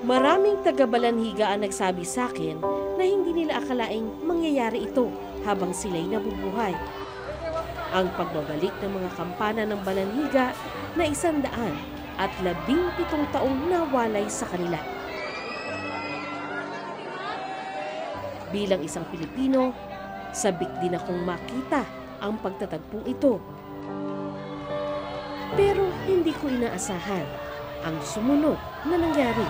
Maraming taga-Balanhiga ang nagsabi sa akin na hindi nila akalaing mangyayari ito habang sila'y nabubuhay. Ang pagbabalik ng mga kampana ng Balanhiga na 117 taong nawalay sa kanila. Bilang isang Pilipino, sabik din akong makita ang pagtatagpong ito. Pero hindi ko inaasahan ang sumunod na nangyari.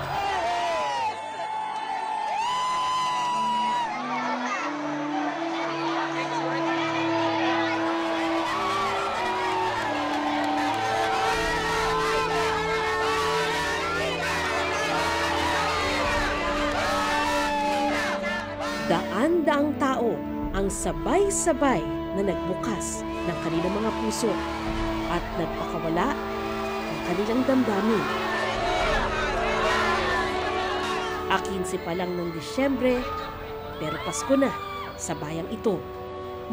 Daan-daang tao ang sabay-sabay na nagbukas ng kanilang mga puso at nagpakawala ng kanilang damdamin. 15 pa lang ng Disyembre, pero Pasko na sa bayang ito.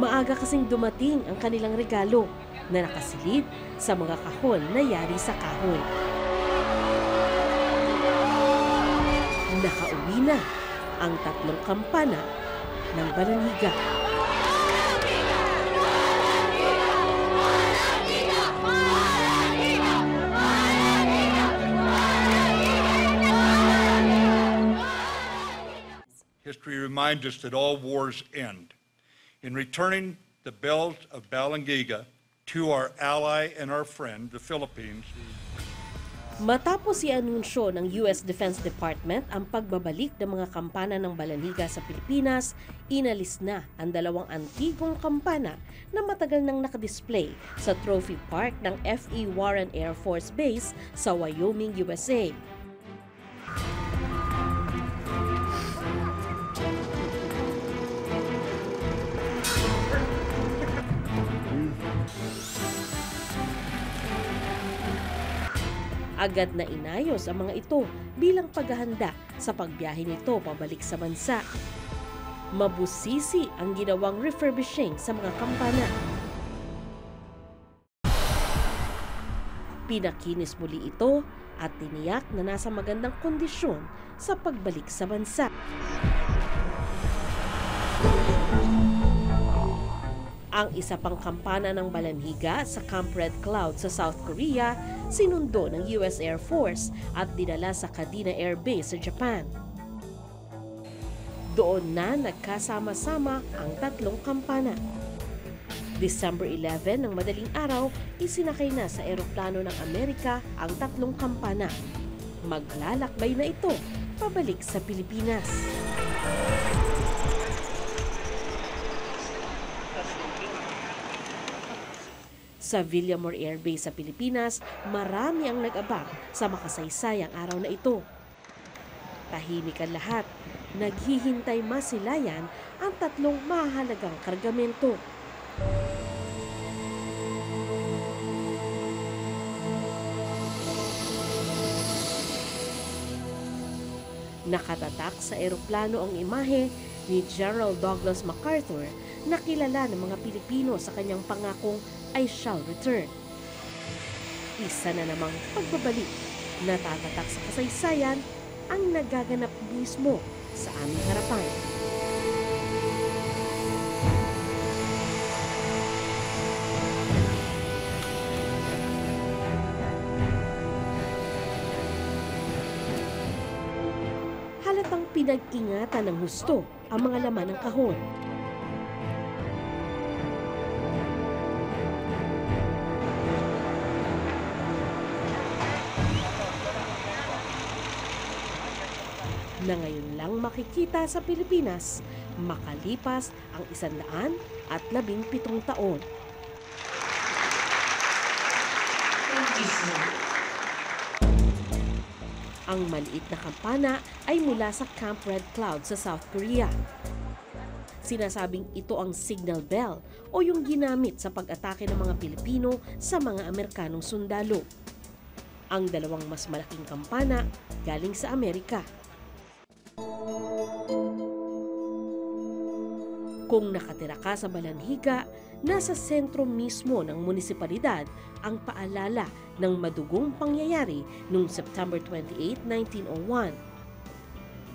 Maaga kasing dumating ang kanilang regalo na nakasilid sa mga kahon na yari sa kahoy. Nakauwi na ang 3 kampana ng Balanhiga. History reminds us that all wars end. In returning the bells of Balangiga to our ally and our friend, the Philippines. Matapos i-anunsyo ng US Defense Department ang pagbabalik ng mga kampana ng Balanhiga sa Pilipinas, inalis na ang 2 antigong kampana na matagal nang nakadisplay sa Trophy Park ng F.E. Warren Air Force Base sa Wyoming, USA. Agad na inayos ang mga ito bilang paghahanda sa pagbiyahe nito pabalik sa bansa. Mabusisi ang ginawang refurbishing sa mga kampana. Pinakinis muli ito at tiniyak na nasa magandang kondisyon sa pagbalik sa bansa. Ang isa pang kampana ng Balanhiga sa Camp Red Cloud sa South Korea, sinundo ng US Air Force at dinala sa Kadena Air Base sa Japan. Doon na nagkasama-sama ang 3 kampana. December 11 ng madaling araw, isinakay na sa eroplano ng Amerika ang 3 kampana. Maglalakbay na ito pabalik sa Pilipinas. Sa Villamor Air Base sa Pilipinas, marami ang nag-abang sa makasaysayang araw na ito. Tahimik ang lahat, naghihintay masilayan ang 3 mahalagang kargamento. Nakatatak sa eroplano ang imahe ni General Douglas MacArthur na kilala ng mga Pilipino sa kanyang pangakong I shall return. Isa na namang pagbabalik na tatatak sa kasaysayan ang nagaganap mismo sa aming harapan. Halatang pinag-ingatan ng husto ang mga laman ng kahon. Na ngayon lang makikita sa Pilipinas makalipas ang 117 taon. Ang maliit na kampana ay mula sa Camp Red Cloud sa South Korea. Sinasabing ito ang signal bell o yung ginamit sa pag-atake ng mga Pilipino sa mga Amerikanong sundalo. Ang 2 mas malaking kampana galing sa Amerika. Kung nakatira ka sa Balanhiga, nasa sentro mismo ng munisipalidad ang paalala ng madugong pangyayari noong September 28, 1901.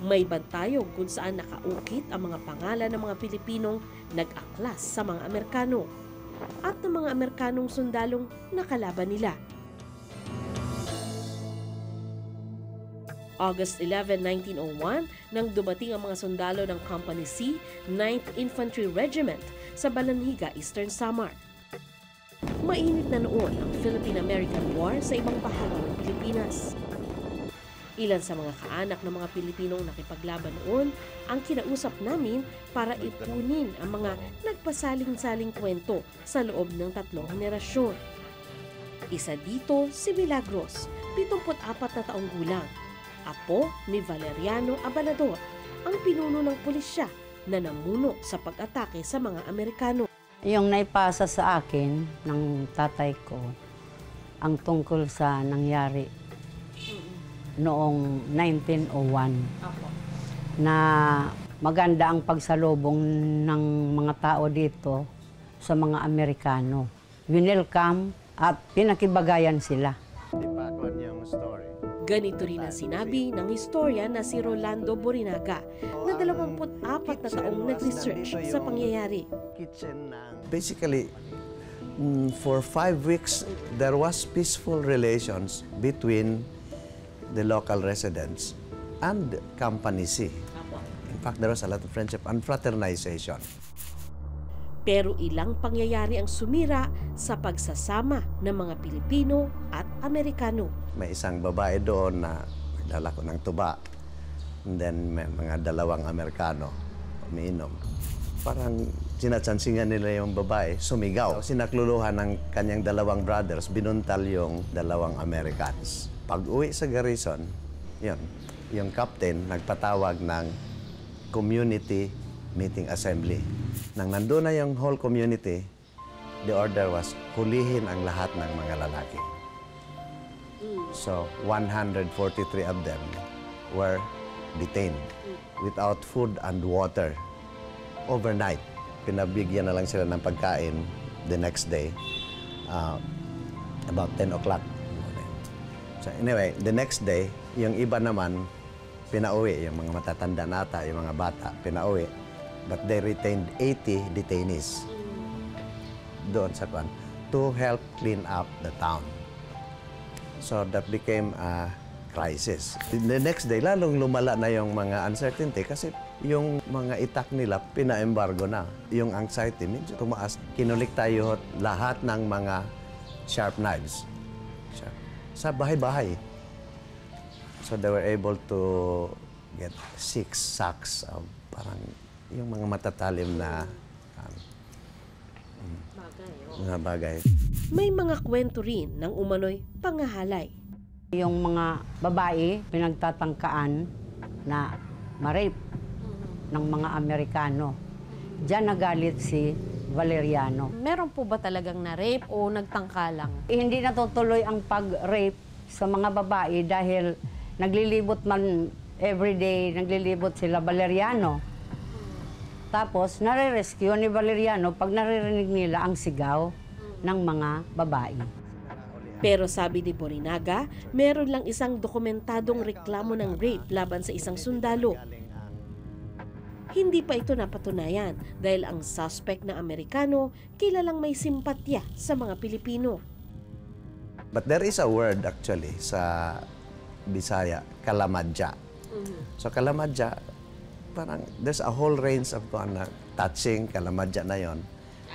May bantayog kung saan nakaukit ang mga pangalan ng mga Pilipinong nag-aklas sa mga Amerikano at ng mga Amerikanong sundalong nakalaban nila. August 11, 1901, nang dumating ang mga sundalo ng Company C, 9th Infantry Regiment sa Balanhiga, Eastern Samar. Mainit na noon ang Philippine-American War sa ibang bahagi ng Pilipinas. Ilan sa mga kaanak ng mga Pilipinong nakipaglaban noon ang kinausap namin para ipunin ang mga nagpasaling-saling kwento sa loob ng 3 henerasyon. Isa dito si Milagros, 74 na taong gulang, apo ni Valeriano Abanador, ang pinuno ng pulisya na namuno sa pag-atake sa mga Amerikano. Yung naipasa sa akin ng tatay ko, ang tungkol sa nangyari noong 1901, na maganda ang pagsalubong ng mga tao dito sa mga Amerikano. Winelcome at pinakibagayan sila. Ganito rin ang sinabi ng historian na si Rolando Borinaga na 24 na taong nag-research sa pangyayari. Basically, for 5 weeks, there was peaceful relations between the local residents and Company C. In fact, there was a lot of friendship and fraternization. Pero ilang pangyayari ang sumira sa pagsasama ng mga Pilipino at Amerikano. May isang babae doon na nagdala ko ng tuba. And then may mga 2 Amerikano umiinom. Parang sinatsansingan nila yung babae, sumigaw. Sinakluluhan ng kanyang 2 brothers, binuntal yung 2 Americans. Pag-uwi sa garrison, yun, yung captain nagpatawag ng community meeting assembly. Nang nandun na yung whole community, the order was hulihin ang lahat ng mga lalaki. So, 143 of them were detained without food and water overnight. Pinabigyan na lang sila ng pagkain the next day, about 10 o'clock. So anyway, the next day, yung iba naman, pinauwi. Yung mga matatanda nata, yung mga bata, pinauwi. But they retained 80 detainees doon sa kwan to help clean up the town. So that became a crisis. The next day, lalong lumala na yung mga uncertainty kasi yung mga itak nila, pina-embargo na. Yung anxiety, medyo tumaas. Kinulik tayo lahat ng mga sharp knives sa bahay-bahay. So they were able to get 6 sacks of parang yung mga matatalim na mga bagay. May mga kwento rin ng umano'y pangahalay. Yung mga babae, pinagtatangkaan na ma-rape ng mga Amerikano. Diyan nagalit si Valeriano. Meron po ba talagang na-rape o nagtangka lang? Hindi natutuloy ang pag-rape sa mga babae dahil naglilibot man everyday, naglilibot sila Valeriano. Tapos, nare-rescue ni Valeriano pag naririnig nila ang sigaw ng mga babae. Pero sabi ni Borinaga, meron lang isang dokumentadong reklamo ng rape laban sa isang sundalo. Hindi pa ito napatunayan dahil ang suspect na Amerikano kilalang may simpatya sa mga Pilipino. But there is a word actually sa Bisaya, kalamadya. So kalamadya, parang there's a whole range of touching, kalamadya na yon.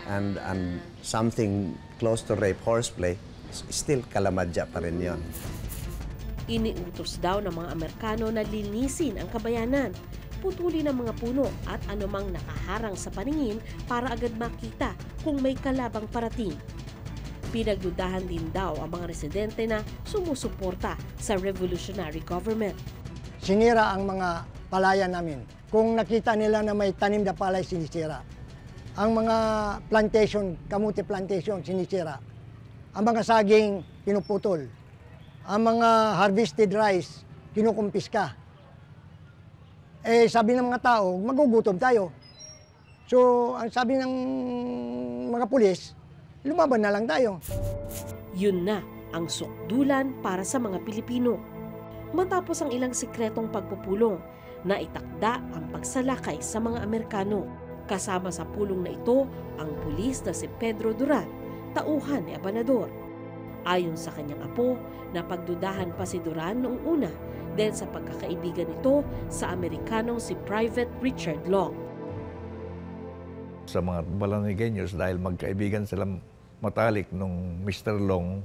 And something close to rape, horseplay, still kalamadya pa rin yon. Iniutos daw ng mga Amerikano na linisin ang kabayanan, putulin ang mga puno at anumang nakaharang sa paningin para agad makita kung may kalabang parating. Pinagdudahan din daw ang mga residente na sumusuporta sa revolutionary government. Sinira ang mga palayan namin. Kung nakita nila na may tanim na palay, sinisira. Ang mga plantation, kamuti plantation, sinisira. Ang mga saging, pinuputol. Ang mga harvested rice, kinukumpiska. Eh, sabi ng mga tao, magugutom tayo. So, ang sabi ng mga pulis, lumaban na lang tayo. Yun na ang sukdulan para sa mga Pilipino. Matapos ang ilang sikretong pagpupulong, naitakda ang pagsalakay sa mga Amerikano. Kasama sa pulong na ito ang pulis na si Pedro Duran, tauhan ni Abanador. Ayon sa kanyang apo, napagdudahan pa si Duran noong una dahil sa pagkakaibigan nito sa Amerikanong si Private Richard Long. Sa mga Balanigueños, dahil magkaibigan silang matalik nung Mr. Long,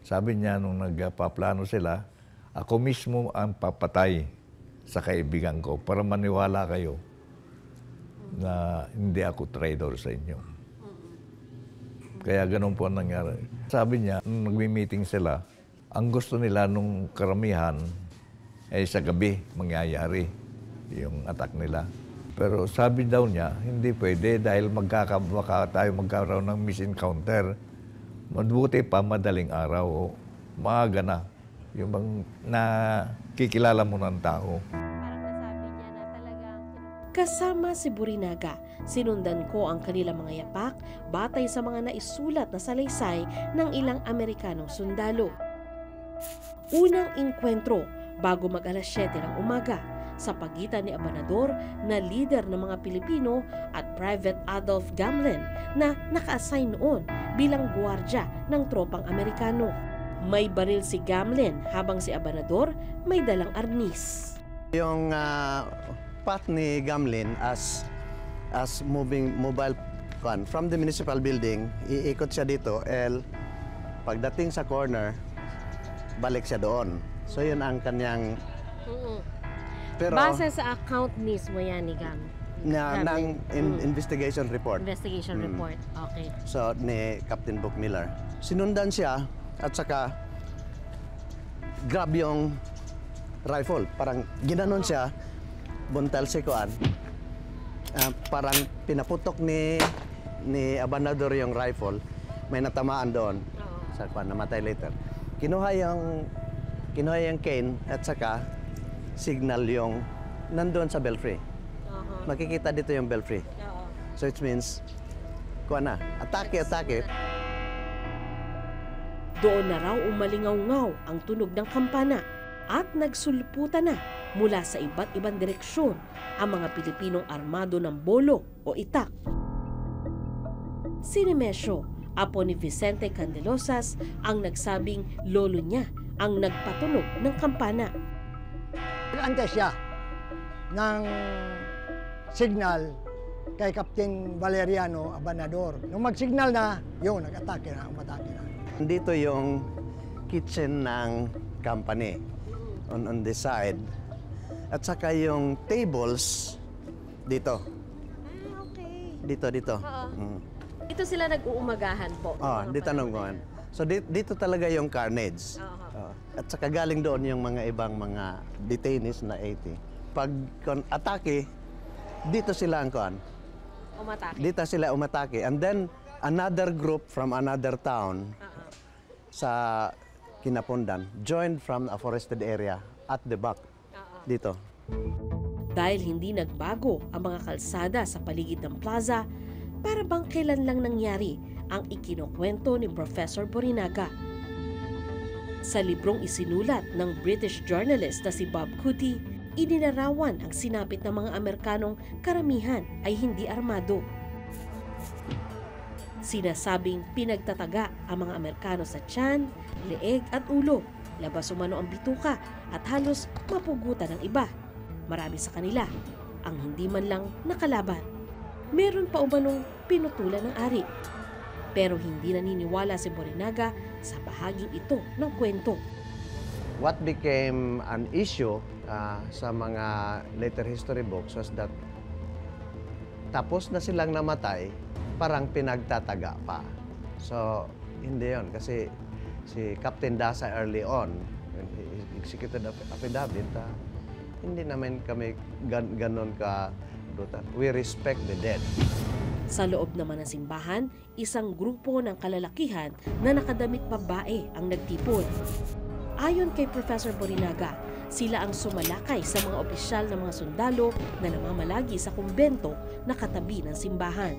sabi niya nung nagpaplano sila, ako mismo ang papatay sa kaibigan ko para maniwala kayo na hindi ako traitor sa inyo. Kaya ganun po ang nangyari. Sabi niya, nung nagmi-meeting sila, ang gusto nila nung karamihan ay sa gabi mangyayari yung attack nila. Pero sabi daw niya, hindi pwede dahil tayo magkaroon ng misencounter. Mabuti pa madaling araw o maaga na. Yung bang nakikilala mo ng tao. Kasama si Borinaga, sinundan ko ang kanilang mga yapak batay sa mga naisulat na salaysay ng ilang Amerikanong sundalo. Unang inkwentro bago mag-alas 7 ng umaga sa pagitan ni Abanador na leader ng mga Pilipino at Private Adolf Gamlen na naka-assign noon bilang gwardiya ng tropang Amerikano. May baril si Gamlen habang si Abanador may dalang arnis. Yung path ni Gamlin as mobile van from the municipal building, iikot siya dito, pagdating sa corner, balik siya doon. So yun ang kanyang... Pero, Base sa account mismo yan ni Gam. ng investigation report. Investigation report. Okay. So, ni Captain Book Miller. Sinundan siya at saka grab yung rifle. Parang ginanon siya, buntal si Kuan. Parang pinaputok ni Abanador yung rifle. May natamaan doon. Sa Kuan, namatay later. Kinuha yung cane at saka signal yung nandoon sa belfry. Makikita dito yung belfry. So it means, kuha na, atake. Doon na raw umalingaw-ngaw ang tunog ng kampana at nagsulputan na mula sa iba't ibang direksyon ang mga Pilipinong armado ng bolo o itak. Si Nemesio, apo ni Vicente Candelosas, ang nagsabing lolo niya ang nagpatunog ng kampana. Nag-antay siya ng signal kay Captain Valeriano Abanador. Nung mag-signal na, yun, umatake na. Dito yung kitchen ng company on the side. At saka yung tables dito. Okay. Dito. Ito sila nag-uumagahan po. Dito nung So dito talaga yung carnage. At saka galing doon yung mga ibang mga detainees na 80. Pag atake, dito sila ang Umatake. Dito sila umatake. And then another group from another town sa Kinapundan joined from a forested area at the back. Dito. Dahil hindi nagbago ang mga kalsada sa paligid ng plaza, para bang kailan lang nangyari ang ikinukwento ni Professor Borinaga. Sa librong isinulat ng British journalist na si Bob Cootie, ininarawan ang sinapit ng mga Amerikanong karamihan ay hindi armado. Sinasabing pinagtataga ang mga Amerikano sa tiyan, leeg at ulo, labas umano ang bituka at halos mapugutan ng iba. Marami sa kanila ang hindi man lang nakalaban. Meron pa umanong pinutulan ng ari. Pero hindi naniniwala si Borinaga sa bahaging ito ng kwento. What became an issue sa mga later history books was that tapos na silang namatay, parang pinagtataga pa. So, hindi yon kasi si Captain Dasa early on, when he executed affidavit, hindi naman kami ganon ka brutal. We respect the dead. Sa loob naman ng simbahan, isang grupo ng kalalakihan na nakadamit babae ang nagtipon. Ayon kay Professor Borinaga, sila ang sumalakay sa mga opisyal na mga sundalo na namamalagi sa kumbento na katabi ng simbahan.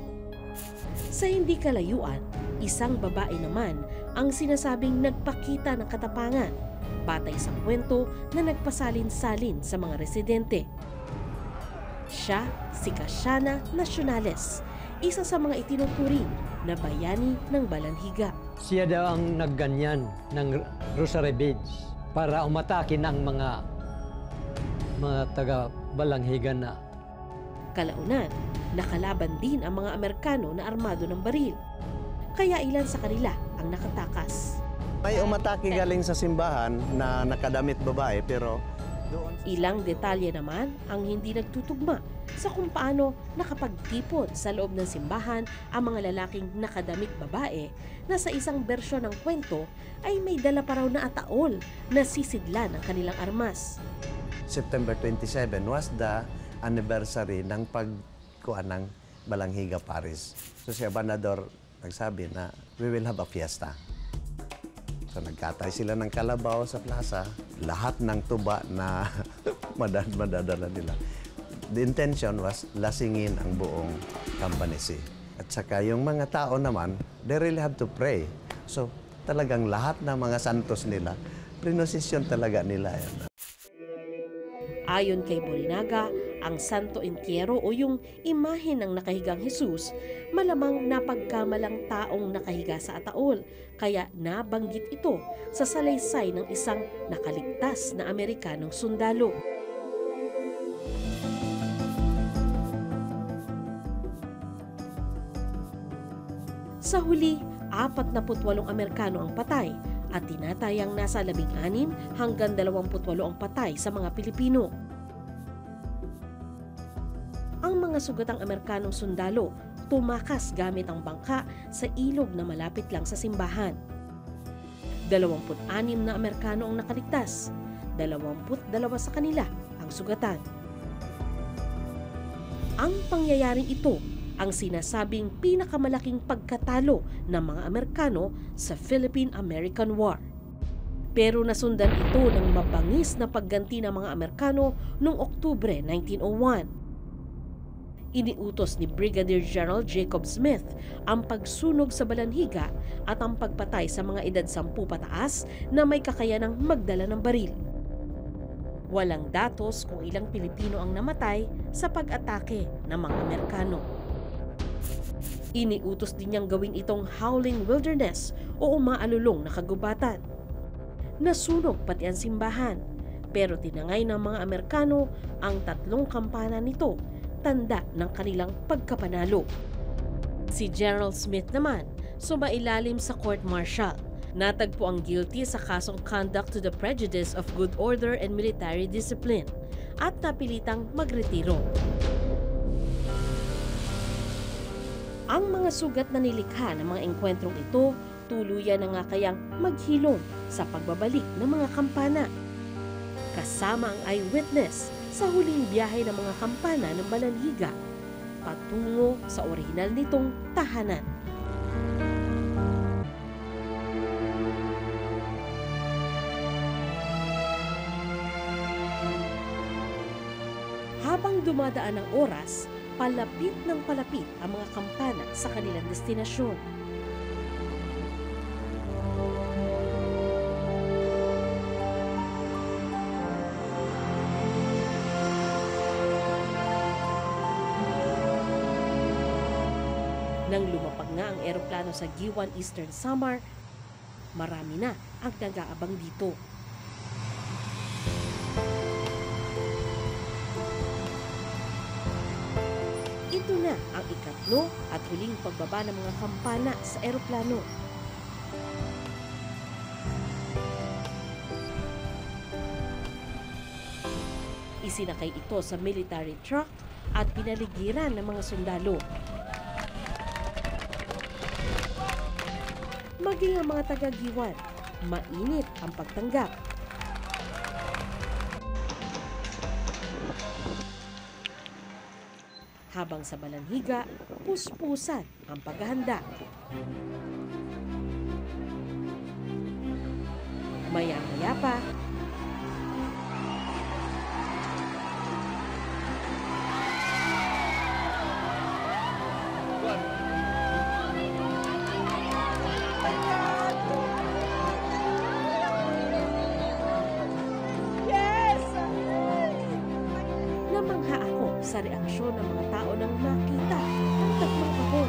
Sa hindi kalayuan, isang babae naman ang sinasabing nagpakita ng katapangan, batay sa kwento na nagpasalin-salin sa mga residente. Siya si Kasiana Nacionales, isa sa mga itinuturing na bayani ng Balanhiga. Siya daw ang nagganyan ng Rosary Beach para umatakin ang mga taga Balanghiga na. Kalaunan, nakalaban din ang mga Amerikano na armado ng baril. Kaya ilan sa kanila ang nakatakas. May umatake galing sa simbahan na nakadamit babae pero doon Ilang detalye naman ang hindi nagtutugma sa kung paano nakapagtipon sa loob ng simbahan ang mga lalaking nakadamit babae na sa isang bersyon ng kwento ay may dala pa raw na ataol na sisidlan ng kanilang armas. September 27 was the anniversary ng pagkuha ng Balanghiga Parish. So si Abanador nagsabi na we will have a fiesta. So nagkatay sila ng kalabaw sa plaza, lahat ng tuba na madadala nila. The intention was lasingin ang buong Campanisi. At saka yung mga tao naman, they really have to pray. So talagang lahat ng mga santos nila, prinosisyon talaga nila yan. Ayon kay Borinaga, ang Santo Entierro o yung imahe ng nakahigang Jesus, malamang napagkamalang taong nakahiga sa ataol, kaya nabanggit ito sa salaysay ng isang nakaligtas na Amerikanong sundalo. Sa huli, 48 Amerikano ang patay at tinatayang nasa 16 hanggang 28 ang patay sa mga Pilipino. Ang mga sugatang Amerikanong sundalo tumakas gamit ang bangka sa ilog na malapit lang sa simbahan. 26 na Amerikano ang nakaligtas, 22 sa kanila ang sugatan. Ang pangyayaring ito ang sinasabing pinakamalaking pagkatalo ng mga Amerikano sa Philippine-American War. Pero nasundan ito ng mabangis na pagganti ng mga Amerikano noong Oktubre 1901. Iniutos ni Brigadier General Jacob Smith ang pagsunog sa Balanhiga at ang pagpatay sa mga edad 10 pataas na may kakayanang magdala ng baril. Walang datos kung ilang Pilipino ang namatay sa pag-atake ng mga Amerikano. Iniutos din niyang gawin itong howling wilderness o umaalulong na kagubatan. Nasunog pati ang simbahan, pero tinangay ng mga Amerikano ang 3 kampana nito, tanda ng kanilang pagkapanalo. Si General Smith naman, sumailalim sa court-martial. Natagpo ang guilty sa kasong conduct to the prejudice of good order and military discipline at napilitang magretiro. Ang mga sugat na nilikha ng mga engkwentrong ito tuluyan na nga kayang maghilom sa pagbabalik ng mga kampana. Kasama ang eyewitness sa huling biyahe ng mga kampana ng Balanhiga patungo sa orihinal nitong tahanan. Habang dumadaan ang oras, palapit ng palapit ang mga kampana sa kanilang destinasyon. Nang lumapag nga ang eroplano sa Giwan Eastern Samar, marami na ang nag-aabang dito. Ito na ang ikatlo at huling pagbaba ng mga kampana sa eroplano. Isinakay ito sa military truck at pinaligiran ng mga sundalo. Maging ang mga taga-Giwan, mainit ang pagtanggap. Habang sa Balanhiga, puspusan ang paghahanda. Maya payapa, namangha ako sa reaksyon ng mga tao nang makita ang tatlong kahon.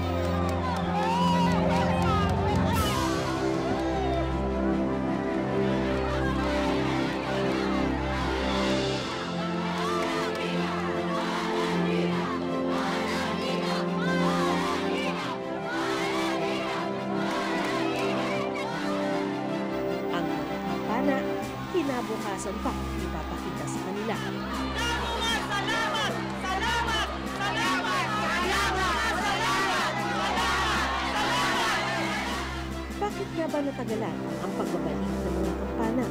Ang mga kampana, kinabukasan pa ipapakita sa kanila. Bakit nga ba natagalan ang pagbabalik ng mga kampana?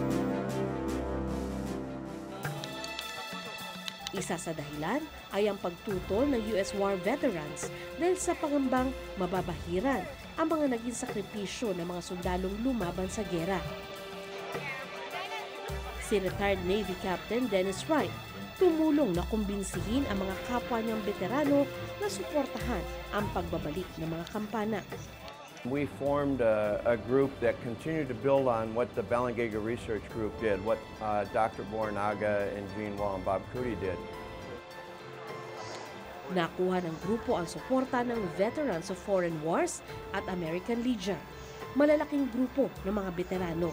Isa sa dahilan ay ang pagtutol ng US war veterans dahil sa pangambang mababahiran ang mga naging sakripisyo ng mga sundalong lumaban sa gera. Si retired Navy Captain Dennis Wright tumulong na kumbinsihin ang mga kapwa niyang veterano na suportahan ang pagbabalik ng mga kampana. We formed a group that continued to build on what the Balangiga Research Group did, what Dr. Bornaga and Gene Wall and Bob Cootie did. Nakuha ng grupo ang suporta ng Veterans of Foreign Wars at American Legion, malalaking grupo ng mga veterano.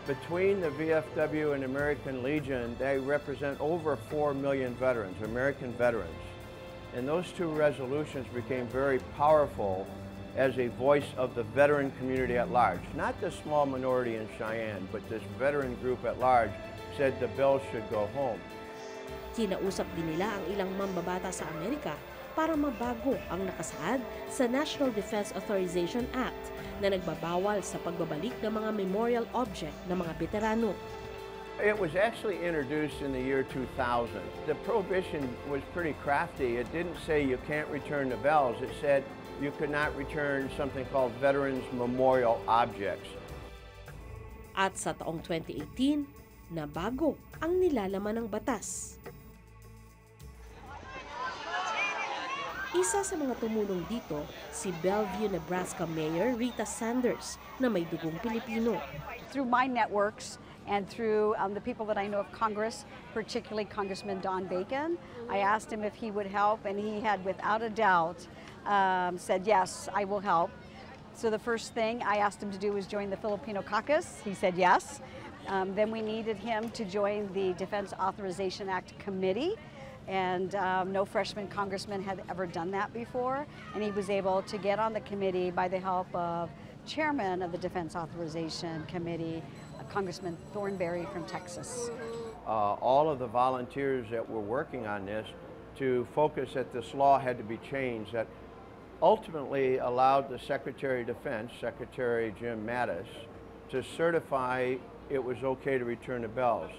Between the VFW and American Legion, they represent over 4 million veterans, American veterans. And those two resolutions became very powerful as a voice of the veteran community at large. Not the small minority in Cheyenne, but this veteran group at large said the bills should go home. Kinausap din nila ang ilang mambabata sa Amerika para mabago ang nakasaad sa National Defense Authorization Act na nagbabawal sa pagbabalik ng mga memorial object ng mga veterano. It was actually introduced in the year 2000. The prohibition was pretty crafty. It didn't say you can't return the bells. It said you could not return something called Veterans Memorial Objects. At sa taong 2018, nabago ang nilalaman ng batas. Isa sa mga tumulong dito, si Bellevue, Nebraska Mayor Rita Sanders na may dugong Pilipino. Through my networks and through the people that I know of Congress, particularly Congressman Don Bacon, I asked him if he would help, and he had, without a doubt, said, yes, I will help. So the first thing I asked him to do was join the Filipino caucus. He said yes. Then we needed him to join the Defense Authorization Act Committee. And no freshman congressman had ever done that before. And he was able to get on the committee by the help of chairman of the Defense Authorization Committee, Congressman Thornberry from Texas. All of the volunteers that were working on this to focus that this law had to be changed, that ultimately allowed the Secretary of Defense, Secretary Jim Mattis, to certify it was okay to return the bells.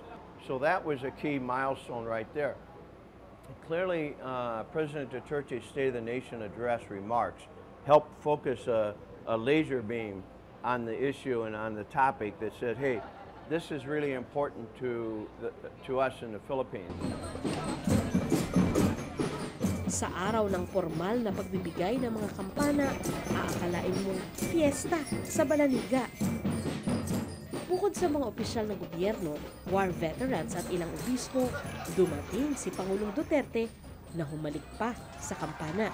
So that was a key milestone right there. Clearly, President Duterte's State of the Nation address remarks helped focus a laser beam on the issue and on the topic that said, hey, this is really important to us in the Philippines. Sa araw ng formal na pagbibigay ng mga kampana, aakalain mong fiesta sa Balaniga. Bukod sa mga opisyal ng gobyerno, war veterans at ilang obispo, dumating si Pangulong Duterte na humalik pa sa kampana.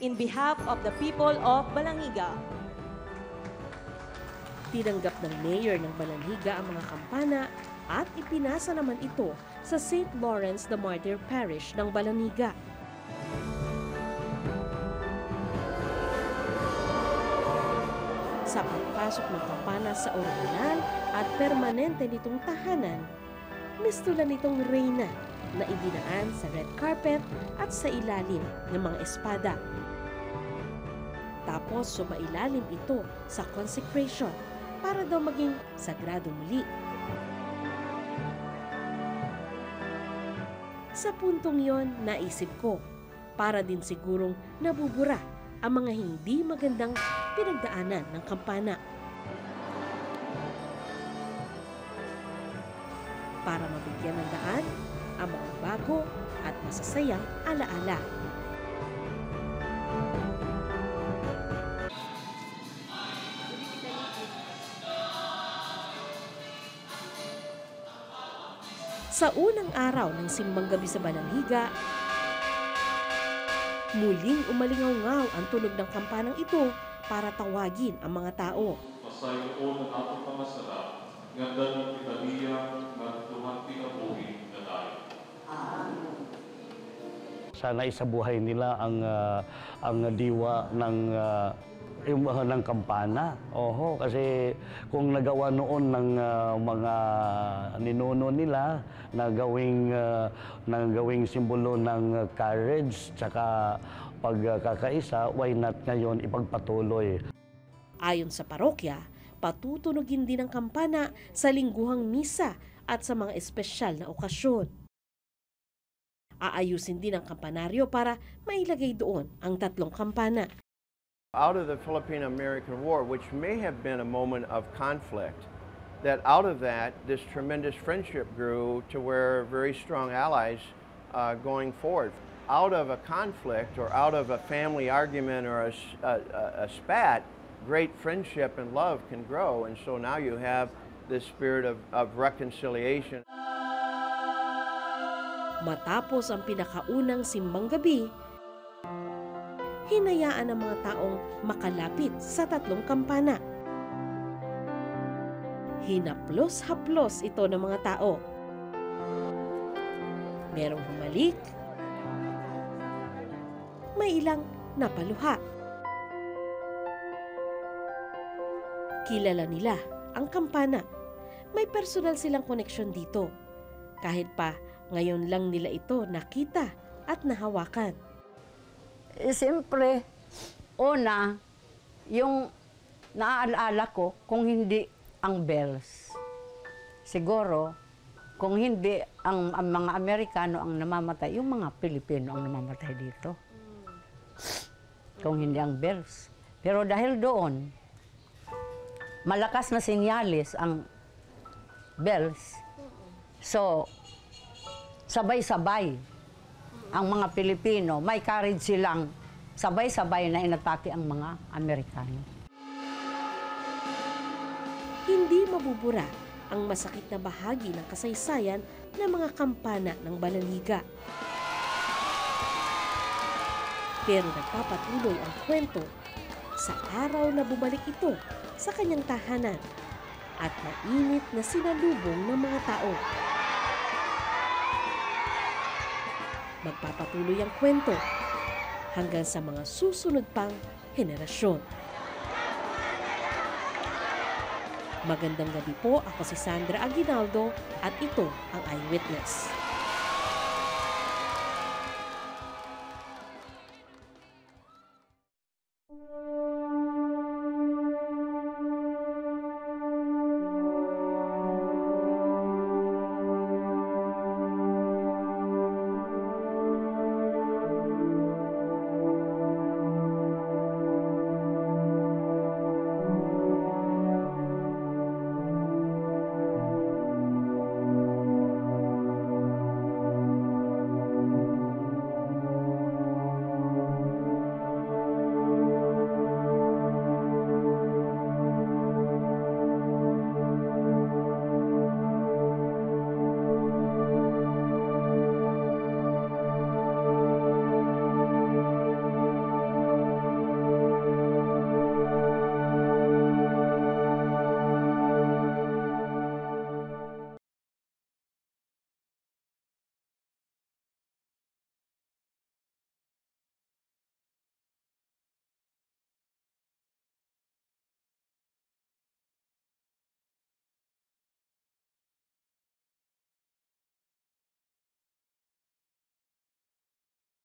In behalf of the people of Balanghiga, tinanggap ng mayor ng Balanghiga ang mga kampana at ipinasa naman ito sa St. Lawrence the Martyr Parish ng Balanghiga. Sa pagpasok ng kampana sa orihinal at permanente nitong tahanan, mistulan nitong reyna na idinaan sa red carpet at sa ilalim ng mga espada. Tapos sumailalim ito sa consecration para daw maging sagrado muli. Sa puntong yon, naisip ko, para din sigurong nabubura ang mga hindi magandang pinagdaanan ng kampana. para mabigyan ng daan ang mga bago at masasayang alaala. Sa unang araw ng simbang gabi sa Balanghiga, muling umalingaw-ngaw ang tunog ng kampanang ito para tawagin ang mga tao. Masayoon ang atong pangasala, ganda ng Italia, ng Tuhan tinabuhi na tayo. Sana sa buhay nila ang diwa ng kampana. Oho, kasi kung nagawa noon ng mga ninuno nila na gawing simbolo ng courage tsaka pagkakaisa, why not ngayon ipagpatuloy? Ayon sa parokya, patutunugin din ang kampana sa lingguhang misa at sa mga espesyal na okasyon. Aayusin din ang kampanaryo para mailagay doon ang 3 kampana. Out of the Philippine-American War, which may have been a moment of conflict, that out of that, this tremendous friendship grew to where very strong allies going forward. Out of a conflict or out of a family argument or a spat, great friendship and love can grow. And so now you have this spirit of reconciliation. Matapos ang pinakaunang simbang gabi, hinayaan ang mga taong makalapit sa 3 kampana. Hinaplos-haplos ito ng mga tao. Merong humalik, may ilang napaluha. Kilala nila ang kampana. May personal silang koneksyon dito. Kahit pa ngayon lang nila ito nakita at nahawakan. Siyempre, una, yung naaalala ko kung hindi ang bells. Siguro, kung hindi ang mga Amerikano ang namamatay, yung mga Pilipino ang namamatay dito. Kung hindi ang bells. Pero dahil doon, malakas na sinyalis ang bells. So, sabay-sabay ang mga Pilipino, may courage silang sabay-sabay na inatake ang mga Amerikano. Hindi mabubura ang masakit na bahagi ng kasaysayan ng mga kampana ng Balanghiga. Pero nagpapatuloy ang kwento sa araw na bumalik ito sa kanyang tahanan at mainit na sinalubong ng mga tao. Magpapatuloy ang kwento hanggang sa mga susunod pang henerasyon. Magandang gabi po, ako si Sandra Aguinaldo at ito ang Eyewitness.